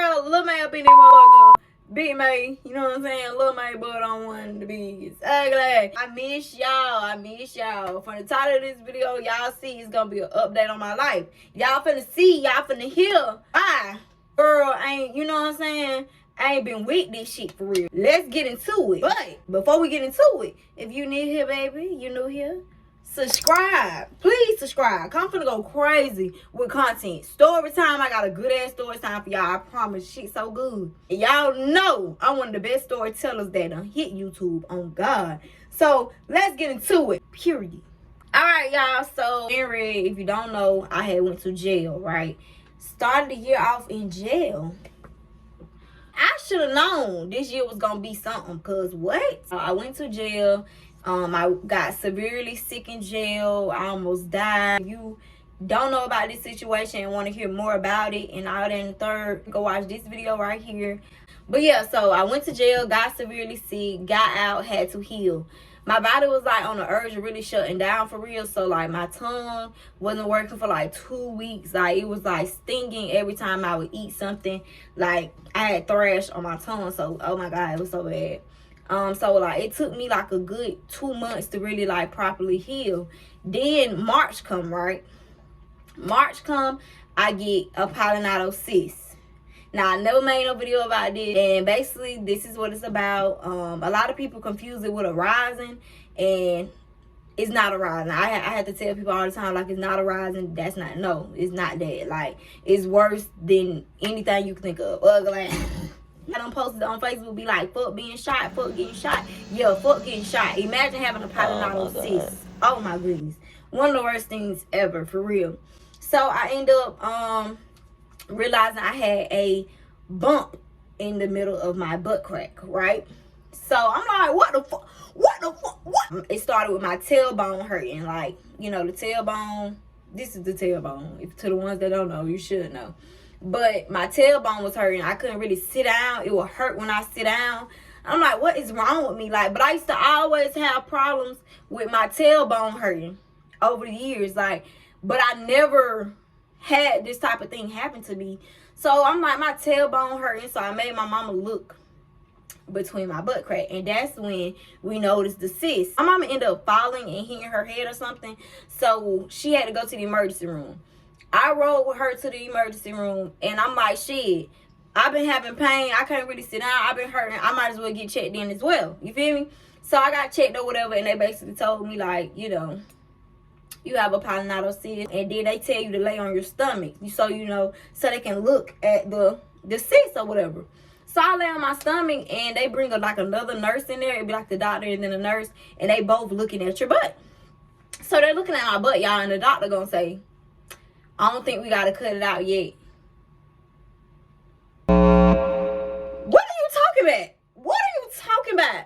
girl, Lil May up in there, motherfucker. Big May, you know what I'm saying? Lil May, but on one to be ugly. I miss y'all. I miss y'all. From the title of this video, y'all see it's gonna be an update on my life. Y'all finna see, y'all finna hear. Bye. Girl, ain't, you know what I'm saying? I ain't been with this shit for real. Let's get into it. But before we get into it, if you new here, baby, you new here, subscribe. Please subscribe. I'm finna go crazy with content. Story time. I got a good ass story time for y'all. I promise. Shit so good. And y'all know I'm one of the best storytellers that done hit YouTube, on God. So let's get into it. Period. Alright, y'all. So if you don't know, I had went to jail, right? Started the year off in jail. I should have known this year was gonna be something, cause what? I went to jail. I got severely sick in jail. I almost died. If you don't know about this situation and want to hear more about it and all that in the third, go watch this video right here. But yeah, so I went to jail, got severely sick, got out, had to heal. My body was like on the urge of really shutting down for real. So like my tongue wasn't working for like 2 weeks. Like it was like stinging every time I would eat something. Like I had thrash on my tongue. So oh my God, it was so bad. So like it took me like a good 2 months to really like properly heal. Then March come, right? March come, I get a polyneurosis. Now, I never made no video about this, and basically, this is what it's about. A lot of people confuse it with a rising, and it's not a rising. I have to tell people all the time, like, it's not a rising. That's not, no, it's not that. Like, it's worse than anything you can think of. Ugly. I done posted on Facebook, be like, fuck being shot, fuck getting shot. Yeah, fuck getting shot. Imagine having a polyneurosis. Oh, my goodness. One of the worst things ever, for real. So, I end up, realizing I had a bump in the middle of my butt crack, right? So I'm like, what the fuck? What? It started with my tailbone hurting, like, you know, the tailbone. This is the tailbone. If to the ones that don't know, you should know. But my tailbone was hurting. I couldn't really sit down. It would hurt when I sit down. I'm like, what is wrong with me? Like, but I used to always have problems with my tailbone hurting over the years, like, but I never had this type of thing happen to me. So I'm like, my tailbone hurting. So I made my mama look between my butt crack, and that's when we noticed the cyst. My mama ended up falling and hitting her head or something, so she had to go to the emergency room. I rode with her to the emergency room, and I'm like, shit, I've been having pain. I can't really sit down. I've been hurting. I might as well get checked in as well. You feel me? So I got checked or whatever, and they basically told me, like, you know, you have a polyneurosis, and then they tell you to lay on your stomach, so you know, so they can look at the cyst or whatever. So I lay on my stomach, and they bring like another nurse in there. It'd be like the doctor and then the nurse, and they both looking at your butt. So they're looking at my butt, y'all, and the doctor gonna say, I don't think we gotta cut it out yet. What are you talking about? What are you talking about?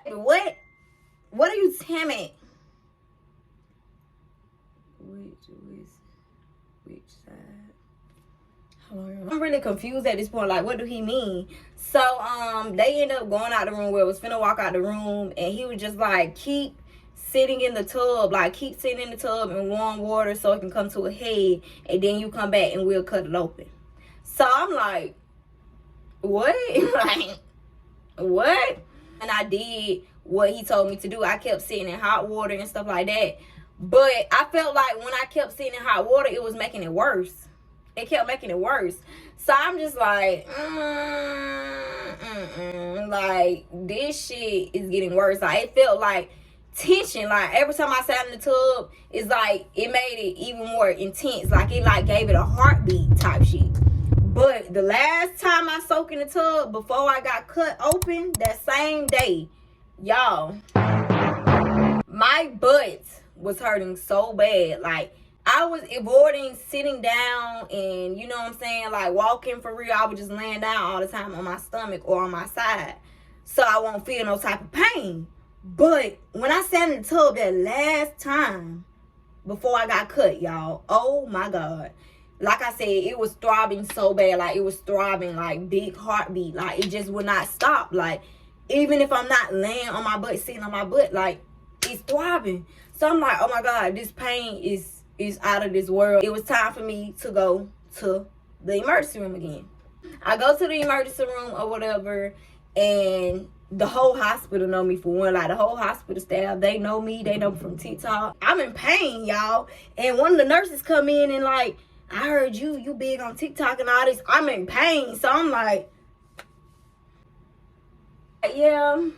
What are you telling me? Which side? I'm really confused at this point. Like, what do he mean? So they ended up going out the room where it was finna walk out the room, and he was just like, keep sitting in the tub, like keep sitting in the tub in warm water so it can come to a head, and then you come back and we'll cut it open. So I'm like, what? Like, what? And I did what he told me to do. I kept sitting in hot water and stuff like that. But I felt like when I kept sitting in hot water, it was making it worse. It kept making it worse. So I'm just like, like, this shit is getting worse. Like, it felt like tension. Like, every time I sat in the tub, it's like, it made it even more intense. Like, it like gave it a heartbeat type shit. But the last time I soaked in the tub, before I got cut open, that same day, y'all, my butt was hurting so bad. Like, I was avoiding sitting down and, you know what I'm saying, like walking for real. I was just laying down all the time on my stomach or on my side, so I won't feel no type of pain. But when I sat in the tub that last time before I got cut, y'all, oh my God, like I said, it was throbbing so bad. Like, it was throbbing, like big heartbeat. Like, it just would not stop. Like, even if I'm not laying on my butt, sitting on my butt, like, it's throbbing. So I'm like, oh my God, this pain is out of this world. It was time for me to go to the emergency room again. I go to the emergency room or whatever, and the whole hospital know me for one. Like, the whole hospital staff, they know me. They know me from TikTok. I'm in pain, y'all. And one of the nurses come in and like, I heard you big on TikTok and all this. I'm in pain. So I'm like, yeah.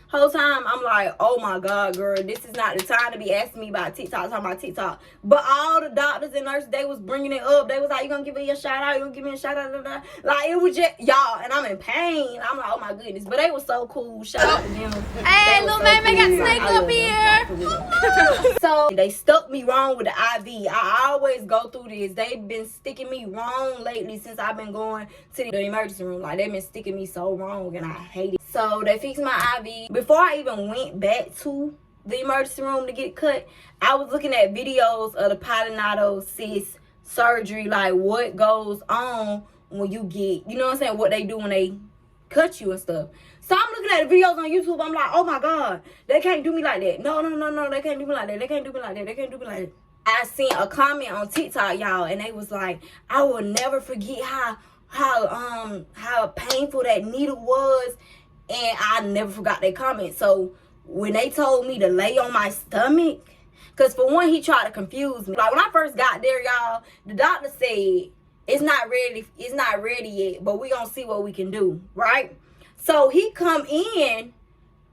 Whole time I'm like, oh my God, girl, this is not the time to be asking me about TikTok, talking about TikTok. But all the doctors and nurses, they was bringing it up. They was like, you gonna give me a shout out? You gonna give me a shout out? Like, it was just, y'all, and I'm in pain. I'm like, oh my goodness. But they was so cool. Shout out to them. Hey, little man, got snake up here. So they stuck me wrong with the IV. I always go through this. They've been sticking me wrong lately since I've been going to the emergency room. Like, they've been sticking me so wrong, and I hate it. So they fixed my IV. Before I even went back to the emergency room to get cut, I was looking at videos of the pilonado cyst surgery, like what goes on when you get, you know what I'm saying, what they do when they cut you and stuff. So I'm looking at the videos on YouTube. I'm like, oh my God, they can't do me like that. No, they can't do me like that. They can't do me like that. They can't do me like that. I seen a comment on TikTok, y'all, and they was like, I will never forget how painful that needle was. And I never forgot that comment. So when they told me to lay on my stomach, because for one, he tried to confuse me. Like, when I first got there, y'all, the doctor said it's not ready yet, but we gonna see what we can do, right? So he come in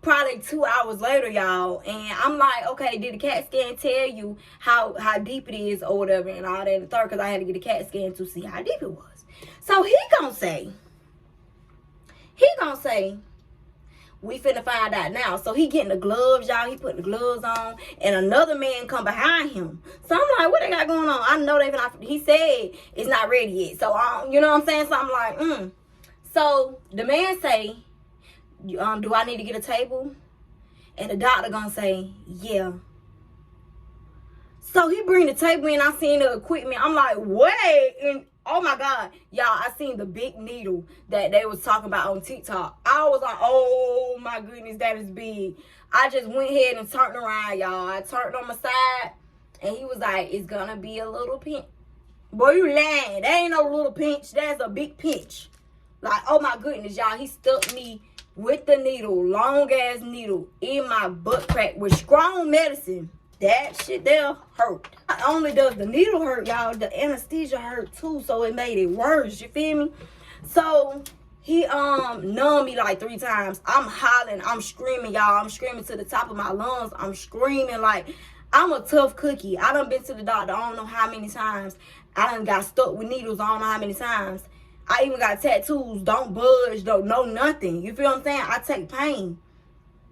probably 2 hours later, y'all, and I'm like, okay, did the CAT scan tell you how deep it is or whatever and all that and the third, because I had to get a CAT scan to see how deep it was. So he gonna say, we finna find out now. So he getting the gloves, y'all. He putting the gloves on, and another man come behind him. So I'm like, what they got going on? I know they finna. He said it's not ready yet. So you know what I'm saying? So I'm like, So the man say, do I need to get a table? And the doctor gonna say, yeah. So he bring the table in. I seen the equipment. I'm like, wait. And oh my God, y'all, I seen the big needle that they was talking about on TikTok. I was like, oh my goodness, that is big. I just went ahead and turned around, y'all. I turned on my side, and he was like, it's gonna be a little pinch. Boy, you lying. That ain't no little pinch. That's a big pinch. Like, oh my goodness, y'all. He stuck me with the needle, long ass needle, in my butt crack with strong medicine. That shit there hurt. Not only does the needle hurt, y'all, the anesthesia hurt too, so it made it worse. You feel me? So he numbed me like 3 times. I'm hollering, I'm screaming, y'all. I'm screaming to the top of my lungs. I'm screaming like I'm a tough cookie. I done been to the doctor I don't know how many times. I done got stuck with needles I don't know how many times. I even got tattoos. Don't budge, don't know nothing. You feel what I'm saying? I take pain.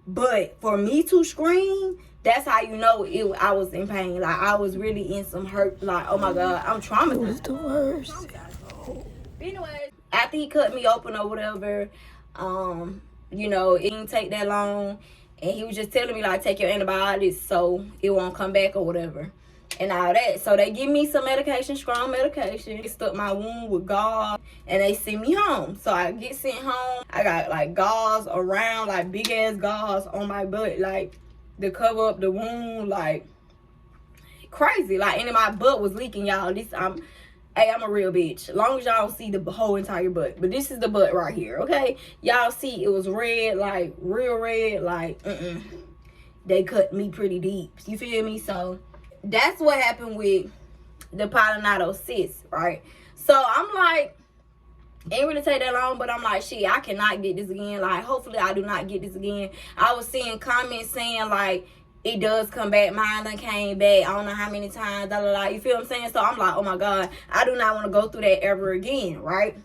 But for me to scream, that's how you know I was in pain. Like, I was really in some hurt. Like, oh my God, I'm traumatized. It was the worst. Anyways, after he cut me open or whatever, you know, it didn't take that long. And he was just telling me, like, take your antibiotics so it won't come back or whatever. And all that. So they give me some medication, strong medication. They stuck my wound with gauze, and they send me home. So I get sent home. I got like gauze around, like big ass gauze on my butt, like to cover up the wound, like crazy. Like, and my butt was leaking, y'all. I'm a real bitch. As long as y'all don't see the whole entire butt. But this is the butt right here, okay? Y'all see it was red, like real red, like they cut me pretty deep. You feel me? So that's what happened with the pilonado cyst, right? So I'm like, ain't really take that long, but I'm like, shit, I cannot get this again. Like, hopefully I do not get this again. I was seeing comments saying, like, it does come back. Mine done came back. I don't know how many times, You feel what I'm saying? So I'm like, oh my God, I do not want to go through that ever again, right?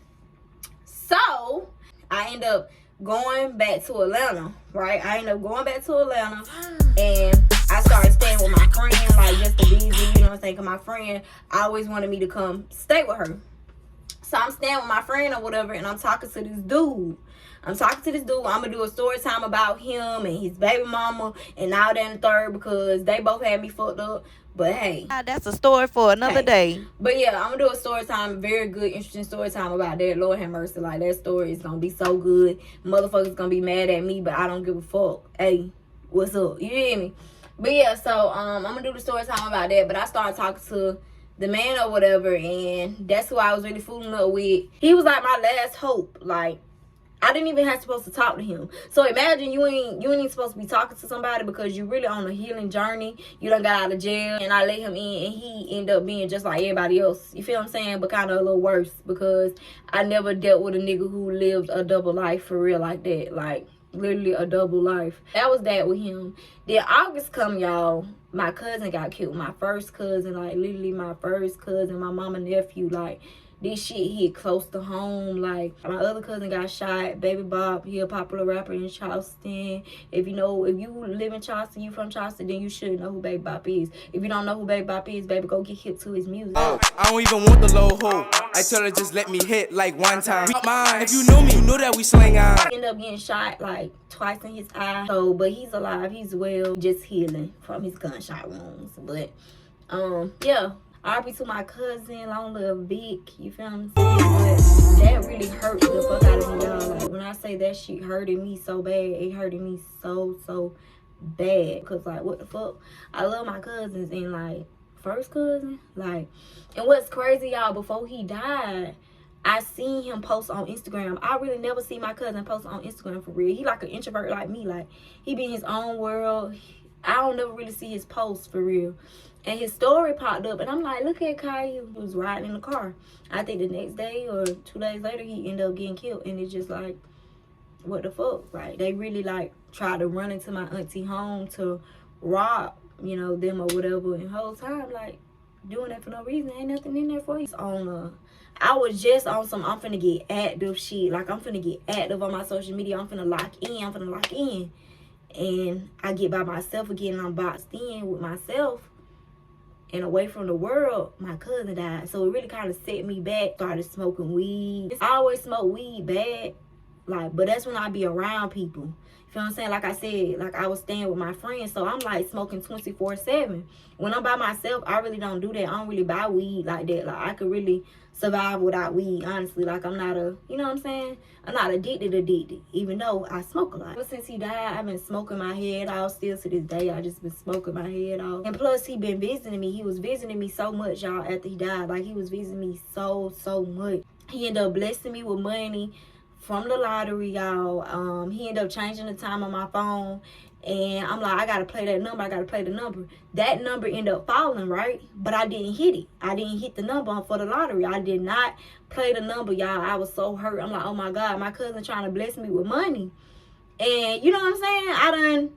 So I end up going back to Atlanta, right? I ended up going back to Atlanta, and I started staying with my friend, like, just to be easy, you know what I'm saying? Because my friend always wanted me to come stay with her. So I'm staying with my friend or whatever, and I'm talking to this dude. I'm going to do a story time about him and his baby mama and all that and the third, because they both had me fucked up. But hey, that's a story for another day. But yeah, I'm gonna do a story time, very good, interesting story time about that. Lord have mercy, like, that story is gonna be so good. Motherfuckers gonna be mad at me, but I don't give a fuck. Hey, what's up? You hear me? But yeah, so I'm gonna do the story time about that. But I started talking to the man or whatever, and that's who I was really fooling up with. He was like my last hope. Like, I didn't even have supposed to talk to him. So imagine you ain't even supposed to be talking to somebody because you really on a healing journey. You done got out of jail, and I let him in, and he ended up being just like everybody else. You feel what I'm saying? But kind of a little worse, because I never dealt with a nigga who lived a double life for real like that. Like, literally a double life. That was that with him. Then August come, y'all. My cousin got killed. My first cousin, like literally my first cousin, my mama nephew, like. This shit hit close to home. Like, my other cousin got shot. Baby Bob, he a popular rapper in Charleston. If you live in Charleston, you from Charleston, then you should know who Baby Bop is. If you don't know who Baby Bop is, baby, go get hip to his music. I don't even want the low hoe. I tell her just let me hit like one time. If you know me, you know that we slang on. He ended up getting shot like twice in his eye. So, but he's alive. He's well, just healing from his gunshot wounds. But, yeah. RP to my cousin, long little Vic, you feel what I'm saying? But that really hurt the fuck out of me, y'all. Like, when I say that shit hurted me so bad, it hurted me so bad. Because, like, what the fuck? I love my cousins, and, like, first cousin, like, and what's crazy, y'all, before he died, I seen him post on Instagram. I really never see my cousin post on Instagram for real. He like an introvert like me. Like, he be in his own world. I don't never really see his posts for real. And his story popped up, and I'm like, look at Caillou. He was riding in the car. I think the next day or 2 days later, he ended up getting killed. And it's just like, what the fuck, right? They really, like, tried to run into my auntie home to rob, you know, them or whatever. And the whole time, like, doing that for no reason. Ain't nothing in there for you. I was just on some, I'm finna get active shit. Like, I'm finna get active on my social media. I'm finna lock in. And I get by myself again, and I'm boxed in with myself. And away from the world, my cousin died. So it really kind of set me back. Started smoking weed. I always smoke weed bad. Like, but that's when I be around people. You feel what I'm saying? Like I said, like I was staying with my friends. So I'm like smoking 24/7. When I'm by myself, I really don't do that. I don't really buy weed like that. Like, I could really survive without weed, honestly. Like, I'm not you know what I'm saying? I'm not addicted, even though I smoke a lot. Ever since he died, I've been smoking my head off. Still to this day, I just been smoking my head off. And plus, he been visiting me. He was visiting me so much, y'all, after he died. Like, he was visiting me so much. He ended up blessing me with money from the lottery, y'all. He ended up changing the time on my phone. And I'm like, I gotta play that number. I gotta play the number. That number ended up falling, right? But I didn't hit it. I didn't hit the number for the lottery. I did not play the number, y'all. I was so hurt. I'm like, oh my God, my cousin trying to bless me with money. And you know what I'm saying?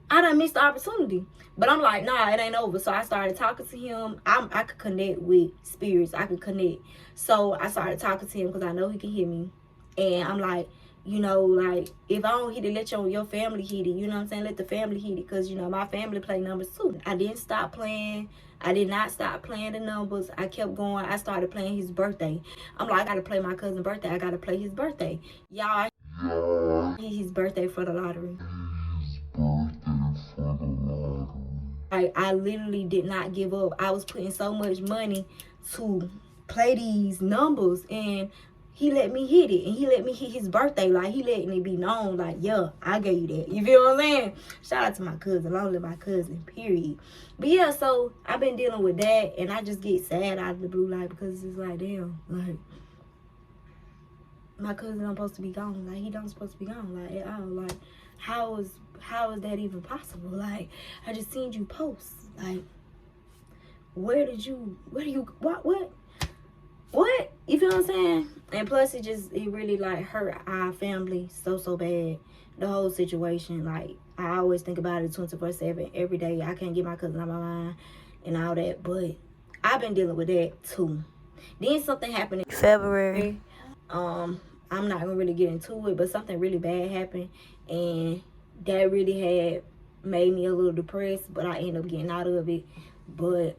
I done missed the opportunity. But I'm like, nah, it ain't over. So I started talking to him. I could connect with spirits. I could connect. So I started talking to him because I know he can hear me. And I'm like, you know, like, if I don't hit it, let your family hit it. You know what I'm saying? Let the family hit it. Because, you know, my family play numbers too. I didn't stop playing. I did not stop playing the numbers. I kept going. I started playing his birthday. I'm like, I got to play my cousin's birthday. I got to play his birthday. Y'all, his birthday for the lottery. I literally did not give up. I was putting so much money to play these numbers, and he let me hit it, and he let me hit his birthday. Like, he letting it be known, like, yeah, I gave you that. You feel what I'm saying? Shout out to my cousin. Long live my cousin, period. But yeah, so I've been dealing with that, and I just get sad out of the blue, like, because it's like, damn, like, my cousin don't supposed to be gone. Like, he don't supposed to be gone, like, at all. Like, how is that even possible? Like, I just seen you post. Like, what? You feel what I'm saying? And plus, it really, like, hurt our family so bad. The whole situation, like, I always think about it 24/7, every day. I can't get my cousin out of my mind and all that. But I've been dealing with that, too. Then something happened in February. I'm not going to really get into it, but something really bad happened. And that really had made me a little depressed, but I ended up getting out of it. But,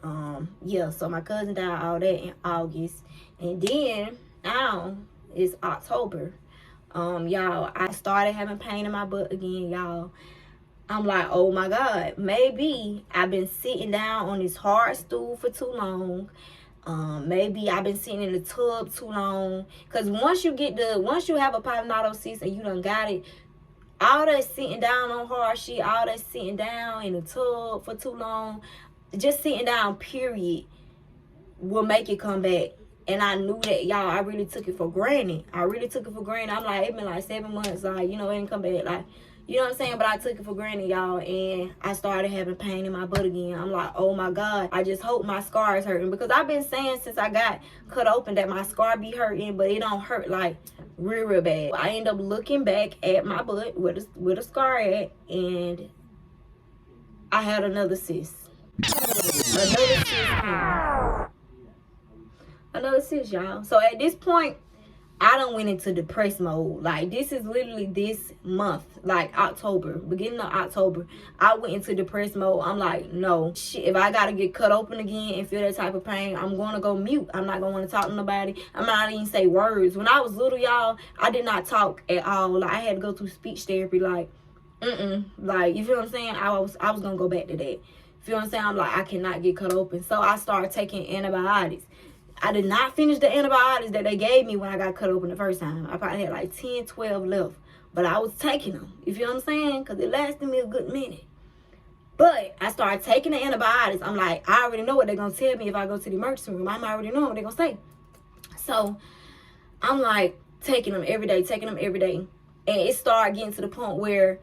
yeah, so my cousin died, all that in August. And then, now, it's October. Y'all, I started having pain in my butt again, y'all. I'm like, oh my God, maybe I've been sitting down on this hard stool for too long. Maybe I've been sitting in the tub too long. Because once you have a pyelonephrosis and you done got it, all that sitting down on hard shit, all that sitting down in the tub for too long, just sitting down, period, will make it come back. And I knew that, y'all, I really took it for granted. I'm like, it's been like 7 months, like, you know, it didn't come back, like, you know what I'm saying? But I took it for granted, y'all, and I started having pain in my butt again. I'm like, oh my God, I just hope my scar is hurting, because I've been saying since I got cut open that my scar be hurting, but it don't hurt like real bad. I end up looking back at my butt where the scar at, and I had another cyst. Another cyst, y'all. So at this point, I done went into depressed mode. Like, this is literally this month, like October, beginning of October. I went into depressed mode. I'm like, no, shit, if I gotta get cut open again and feel that type of pain, I'm gonna go mute. I'm not gonna wanna talk to nobody. I'm not even say words. When I was little, y'all, I did not talk at all. Like, I had to go through speech therapy. Like, like, you feel what I'm saying? I was gonna go back to that. You feel what I'm saying? I'm like, I cannot get cut open. So I started taking antibiotics. I did not finish the antibiotics that they gave me when I got cut open the first time. I probably had like 10, 12 left. But I was taking them. You feel what I'm saying? Because it lasted me a good minute. But I started taking the antibiotics. I'm like, I already know what they're going to tell me if I go to the emergency room. I'm already knowing what they're going to say. So I'm like taking them every day. And it started getting to the point where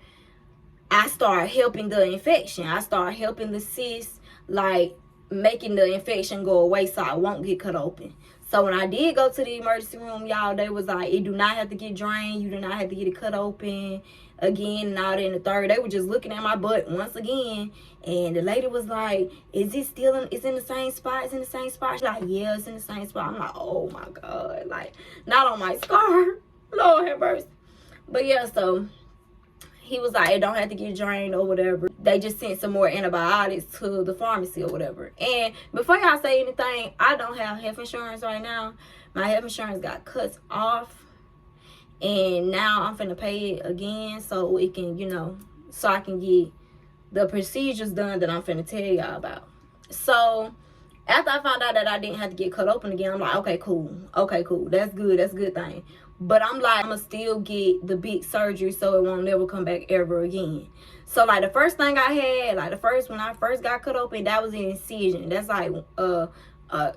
I started helping the infection. I started helping the cyst, like, making the infection go away so I won't get cut open. So when I did go to the emergency room, y'all, they was like, it do not have to get drained. You do not have to get it cut open again and all that. And the third, they were just looking at my butt once again. And the lady was like, is it still it's in the same spot? It's in the same spot. She's like, yeah, it's in the same spot. I'm like, oh my God. Like, not on my scar. Lord have mercy. But yeah, so he was like, it don't have to get drained or whatever. They just sent some more antibiotics to the pharmacy or whatever. And before y'all say anything, I don't have health insurance right now. My health insurance got cut off. And now I'm finna pay it again so it can, you know, so I can get the procedures done that I'm finna tell y'all about. So after I found out that I didn't have to get cut open again, I'm like, okay, cool. That's good. That's a good thing. But I'm like, I'm going to still get the big surgery so it won't never come back ever again. So, like, the first thing I had, like, when I first got cut open, that was an incision. That's like,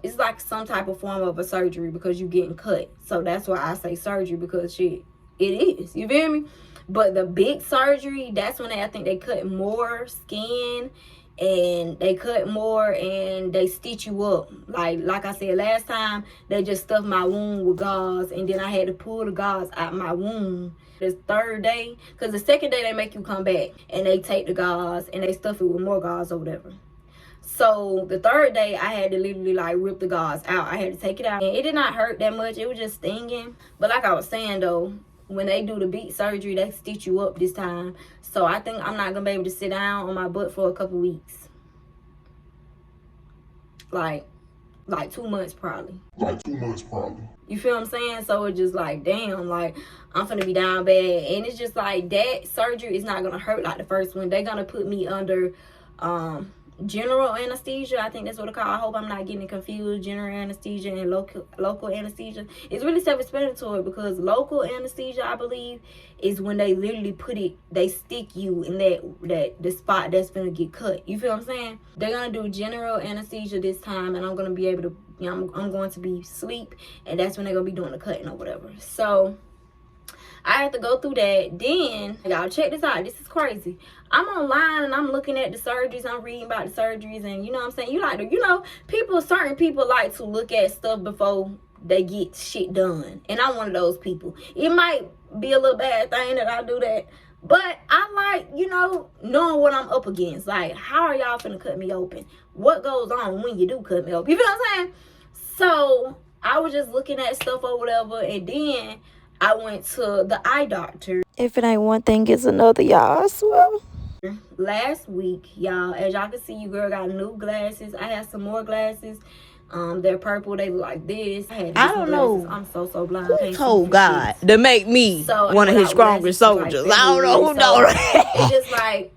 it's like some type of form of a surgery because you're getting cut. So, that's why I say surgery, because shit, it is. You feel me? But the big surgery, that's when I think they cut more skin. And they cut more and they stitch you up. Like I said last time, they just stuffed my wound with gauze, and then I had to pull the gauze out my wound this third day, because the second day they make you come back and they take the gauze and they stuff it with more gauze or whatever. So the third day I had to literally like rip the gauze out. I had to take it out, and it did not hurt that much. It was just stinging. But like I was saying though, when they do the big surgery, they stitch you up this time. So I think I'm not going to be able to sit down on my butt for a couple weeks. Like 2 months probably. You feel what I'm saying? So it's just like, damn, like, I'm finna be down bad. And it's just like, that surgery is not going to hurt like the first one. They're going to put me under general anesthesia. I think that's what it's called. I hope I'm not getting confused. General anesthesia and local anesthesia. It's really self-explanatory, because local anesthesia, I believe, is when they literally they stick you in the spot that's gonna get cut. You feel what I'm saying? They're gonna do general anesthesia this time, and I'm gonna be able to, you know, I'm going to be asleep, and that's when they're gonna be doing the cutting or whatever. So I have to go through that. Then, y'all, check this out. This is crazy. I'm online and I'm looking at the surgeries. I'm reading about the surgeries, and you know what I'm saying? Certain people like to look at stuff before they get shit done. And I'm one of those people. It might be a little bad thing that I do that, but I like, you know, knowing what I'm up against. Like, how are y'all finna cut me open? What goes on when you do cut me open? You feel what I'm saying? So I was just looking at stuff or whatever, and then I went to the eye doctor. If it ain't one thing, it's another, y'all. I swear. Last week, y'all, as y'all can see, you girl got new glasses. I had some more glasses. They're purple. They look like this. I don't know. I'm so blind. Who told God to make me one of his strongest soldiers? I don't know who knows. It's just like,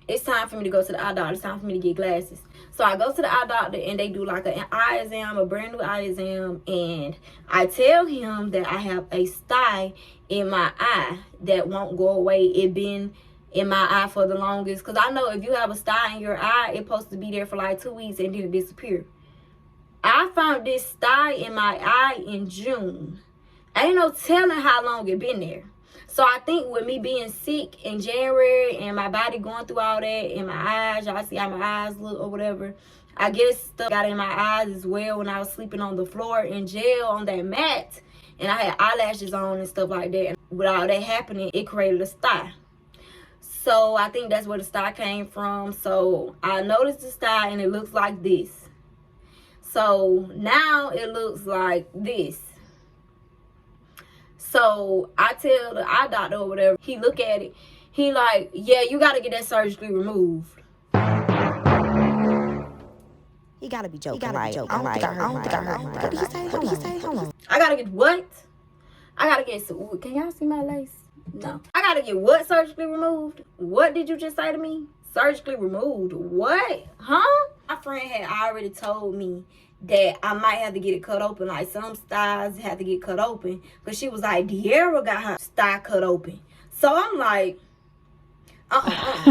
it's time for me to go to the eye doctor. It's time for me to get glasses. So I go to the eye doctor, and they do like an eye exam, a brand new eye exam. And I tell him that I have a sty in my eye that won't go away. It been in my eye for the longest. Because I know if you have a sty in your eye, it's supposed to be there for like 2 weeks and then it disappear. I found this sty in my eye in June. Ain't no telling how long it been there. So I think with me being sick in January and my body going through all that and my eyes, y'all see how my eyes look or whatever, I guess stuff got in my eyes as well when I was sleeping on the floor in jail on that mat. And I had eyelashes on and stuff like that. And with all that happening, it created a sty. So I think that's where the sty came from. So I noticed the sty and it looks like this. So now it looks like this. So I tell the eye doctor or whatever, he look at it. He like, yeah, you got to get that surgically removed. He gotta be joking. I don't think I heard. What did he say? Hold on. I gotta get what? I gotta get, can y'all see my lace? No. I gotta get what surgically removed? What did you just say to me? Surgically removed? What? Huh? My friend had already told me that I might have to get it cut open. Like some styles have to get cut open. But she was like, De'Ara got her style cut open. So I'm like, I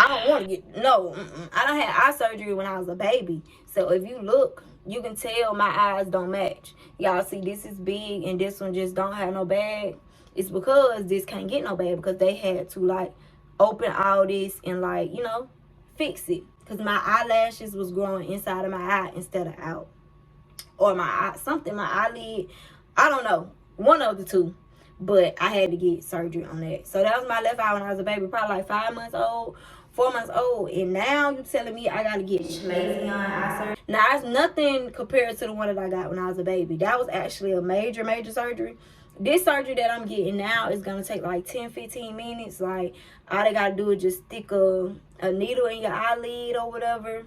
don't want to get, no. I done had eye surgery when I was a baby. So if you look, you can tell my eyes don't match. Y'all see this is big and this one just don't have no bag. It's because this can't get no bag because they had to like open all this and like, you know, fix it. Because my eyelashes was growing inside of my eye instead of out. Or my eye, something, my eyelid. I don't know. One of the two. But I had to get surgery on that. So that was my left eye when I was a baby. Probably like 5 months old, 4 months old. And now you telling me I got to get lazy on eye surgery. Now, it's nothing compared to the one that I got when I was a baby. That was actually a major surgery. This surgery that I'm getting now is going to take like 10-15 minutes. Like, all they got to do is just stick a needle in your eyelid or whatever.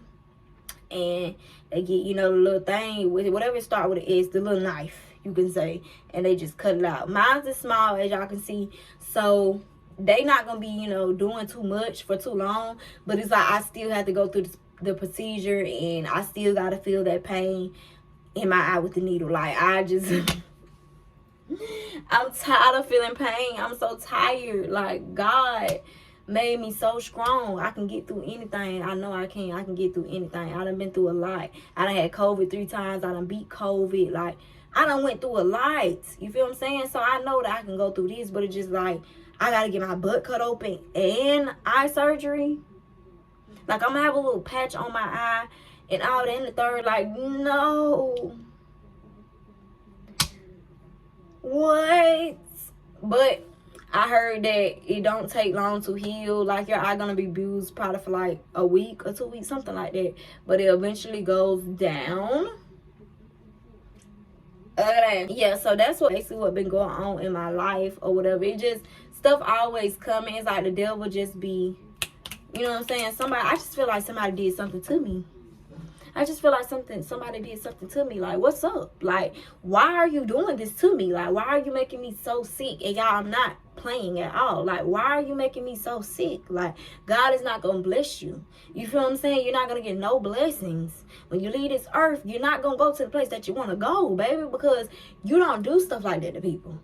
And they get, you know, the little thing, with whatever it start with it is, the little knife, you can say. And they just cut it out. Mine's is small, as y'all can see. So, they not going to be, you know, doing too much for too long. But it's like I still have to go through the procedure. And I still got to feel that pain in my eye with the needle. Like, I just... I'm tired of feeling pain. I'm so tired. Like, God made me so strong. I can get through anything. I know I can. I can get through anything. I done been through a lot. I done had COVID 3 times. I done beat COVID. Like, I done went through a lot. You feel what I'm saying? So I know that I can go through this. But it's just like, I got to get my butt cut open and eye surgery. Like, I'm going to have a little patch on my eye and all that in the third. Like, no. What? But I heard that it don't take long to heal. Like, your eye gonna be bruised probably for like a week or 2 weeks, something like that. But it eventually goes down. Yeah, so that's basically what been going on in my life or whatever. It just, stuff always coming. It's like the devil just be, you know what I'm saying? I just feel like somebody did something to me. I just feel like somebody did something to me. Like, what's up? Like, why are you doing this to me? Like, why are you making me so sick? And y'all, I'm not playing at all. Like, why are you making me so sick? Like, God is not going to bless you. You feel what I'm saying? You're not going to get no blessings. When you leave this earth, you're not going to go to the place that you want to go, baby, because you don't do stuff like that to people.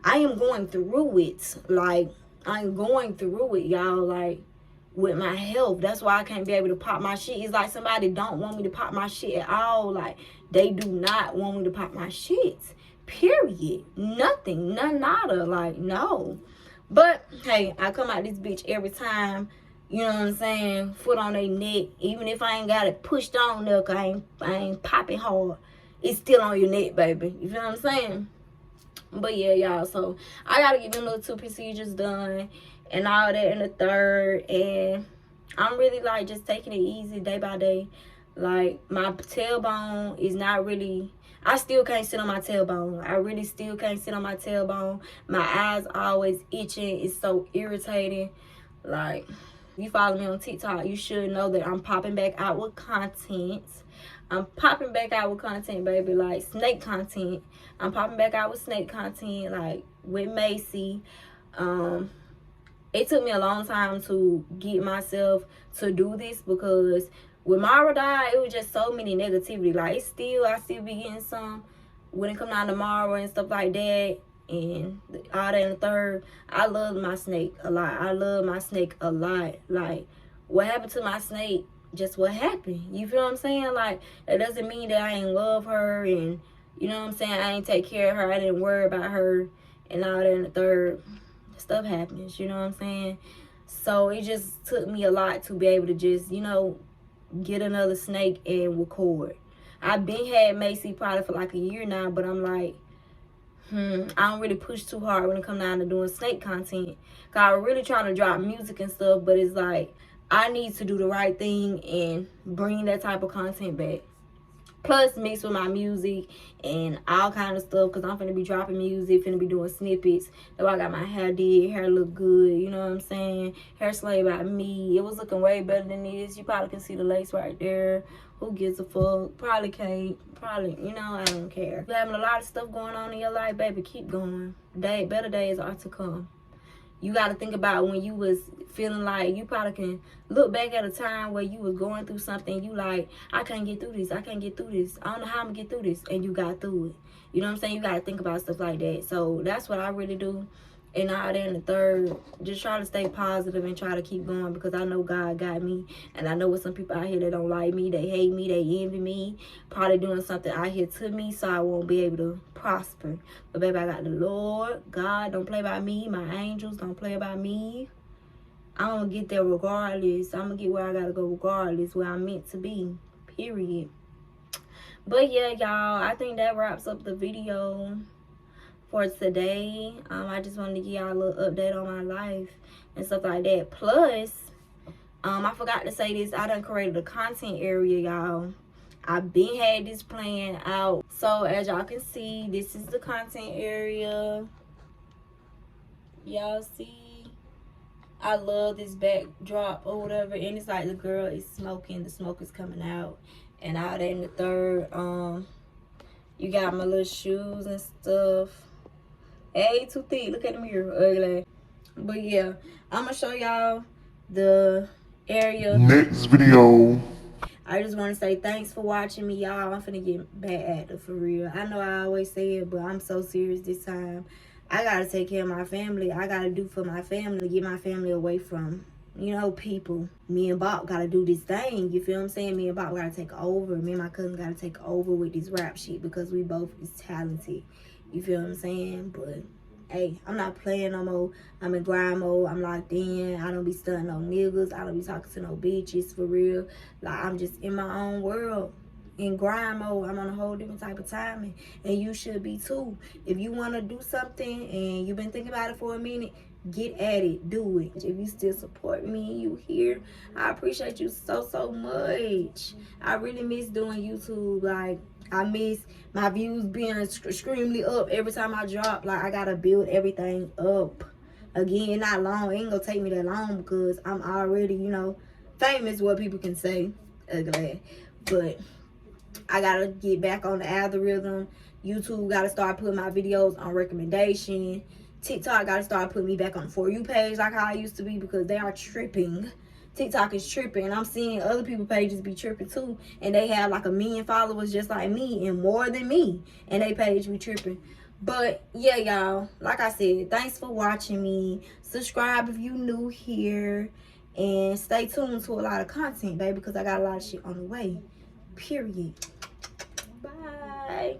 I am going through it. Like, I'm going through it, y'all. Like, with my health. That's why I can't be able to pop my shit. It's like somebody don't want me to pop my shit at all. Like, they do not want me to pop my shit. Period. Nothing. None, nada. Like, no. But, hey, I come out this bitch every time, you know what I'm saying, foot on their neck. Even if I ain't got it pushed on there, cause I ain't popping hard. It's still on your neck, baby. You feel what I'm saying? But, yeah, y'all. So, I gotta get them little 2 procedures done and all that in the third, and I'm really like just taking it easy day by day. Like, my tailbone is not really, I still can't sit on my tailbone. I really still can't sit on my tailbone. My eyes always itching. It's so irritating. Like, you follow me on TikTok, you should know that I'm popping back out with content. I'm popping back out with content, baby. Like, snake content. I'm popping back out with snake content, like with Macy. It took me a long time to get myself to do this because when Mayarra died, it was just so many negativity. Like, I still be getting some when it come down to Mayarra and stuff like that. And all that in the third, I love my snake a lot. I love my snake a lot. Like, what happened to my snake just what happened. You feel what I'm saying? Like, that doesn't mean that I ain't love her and, you know what I'm saying, I ain't take care of her, I didn't worry about her and all that and the third. Stuff happens, you know what I'm saying? So it just took me a lot to be able to just, you know, get another snake and record. I've been had Macy probably for like a year now, but I'm like, I don't really push too hard when it comes down to doing snake content. Cause I'm really trying to drop music and stuff, but it's like, I need to do the right thing and bring that type of content back. Plus mixed with my music and all kind of stuff, because I'm finna be dropping music, finna be doing snippets. That's why I got my hair did, hair look good, you know what I'm saying? Hair slayed by me. It was looking way better than this. You probably can see the lace right there. Who gives a fuck? Probably can't. Probably, you know, I don't care. If you're having a lot of stuff going on in your life, baby, keep going. Better days are to come. You got to think about when you was feeling like, you probably can look back at a time where you was going through something. You like, I can't get through this. I can't get through this. I don't know how I'm going to get through this. And you got through it. You know what I'm saying? You got to think about stuff like that. So that's what I really do. And all that in the third, just try to stay positive and try to keep going, because I know God got me. And I know with some people out here that don't like me, they hate me, they envy me, probably doing something out here to me so I won't be able to prosper. But baby, I got the Lord. God don't play by me. My angels don't play by me. I'm going to get there regardless. I'm going to get where I got to go regardless, where I'm meant to be, period. But yeah, y'all, I think that wraps up the video for today. I just wanted to give y'all a little update on my life and stuff like that. Plus, I forgot to say this, I done created a content area, y'all. I've been had this plan out. So as y'all can see, this is the content area. Y'all see, I love this backdrop or whatever, and it's like the girl is smoking, the smoke is coming out, and all that in the third. You got my little shoes and stuff. Hey, too thick. Look at the mirror, ugly. But yeah, I'm gonna show y'all the area next video. I just want to say thanks for watching me, y'all. I'm finna get back active for real. I know I always say it, but I'm so serious this time. I gotta take care of my family. I gotta do for my family to get my family away from, you know, people. Me and Bob gotta do this thing. You feel what I'm saying? Me and Bob gotta take over. Me and my cousin gotta take over with this rap shit, because we both is talented. You feel what I'm saying? But hey, I'm not playing no more. I'm in grind mode. I'm locked in. I don't be stunting no niggas. I don't be talking to no bitches for real. Like, I'm just in my own world. In grind mode. I'm on a whole different type of timing. And you should be too. If you want to do something and you've been thinking about it for a minute, get at it. Do it. If you still support me and you here, I appreciate you so much. I really miss doing YouTube. Like, I miss my views being extremely up every time I drop. Like, I gotta build everything up again. Not long. It ain't gonna take me that long, because I'm already, you know, famous, what people can say. Ugly. But I gotta get back on the algorithm. YouTube gotta start putting my videos on recommendation. TikTok gotta start putting me back on the For You page like how I used to be, because they are tripping. TikTok is tripping, and I'm seeing other people's pages be tripping too, and they have like 1 million followers just like me and more than me, and they page be tripping. But yeah, y'all, like I said, thanks for watching me. Subscribe if you new here, and stay tuned to a lot of content, baby, because I got a lot of shit on the way, period. Bye.